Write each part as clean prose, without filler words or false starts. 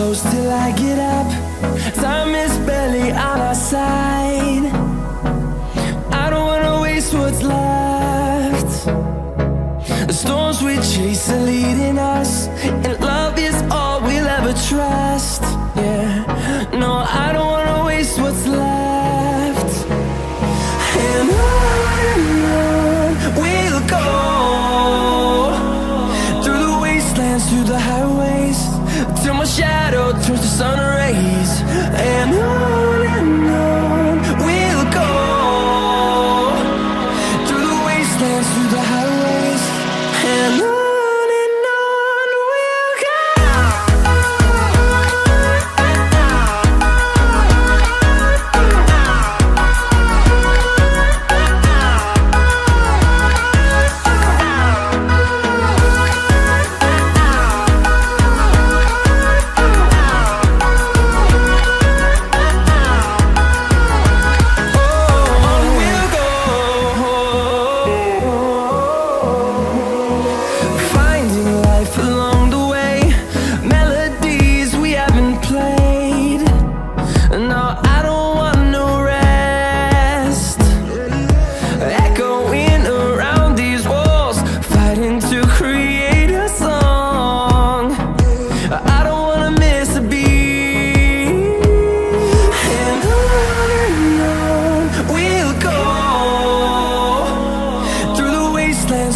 close till I get up. Time is barely on our side. I don't wanna waste what's left. The storms we chase are leading us, and love is all we'll ever trust. Yeah, no, I don't wanna waste what's left. And on we'll go, through the wastelands, through the highways, till my shadow turns to sun rays. And on we'll go, through the wastelands, through the highways, and on we'll go.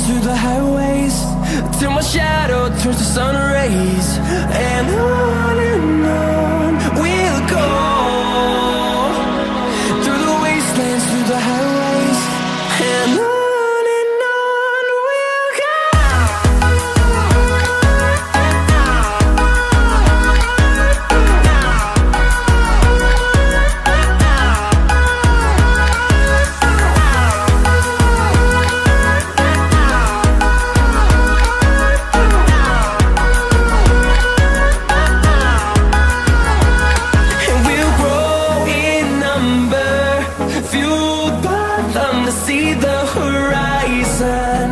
Through the highways, till my shadow turns to sun rays. And on we'll go, through the wastelands, through the highways, and on we'll go. See the horizon,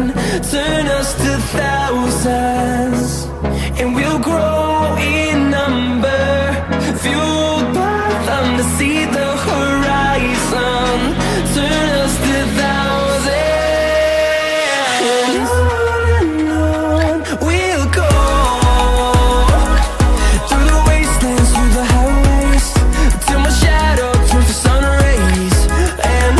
turn us to thousands, and we'll grow in number, fueled by them. To see the horizon, turn us to thousands, and on we'll go, through the wastelands, through the highways, till my shadow turns to sun rays. And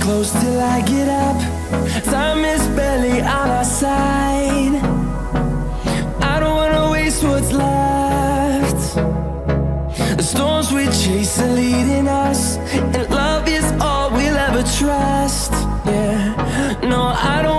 close till I get up. Time is barely on our side. I don't wanna waste what's left. The storms we chase are leading us, and love is all we'll ever trust. Yeah, no, I don't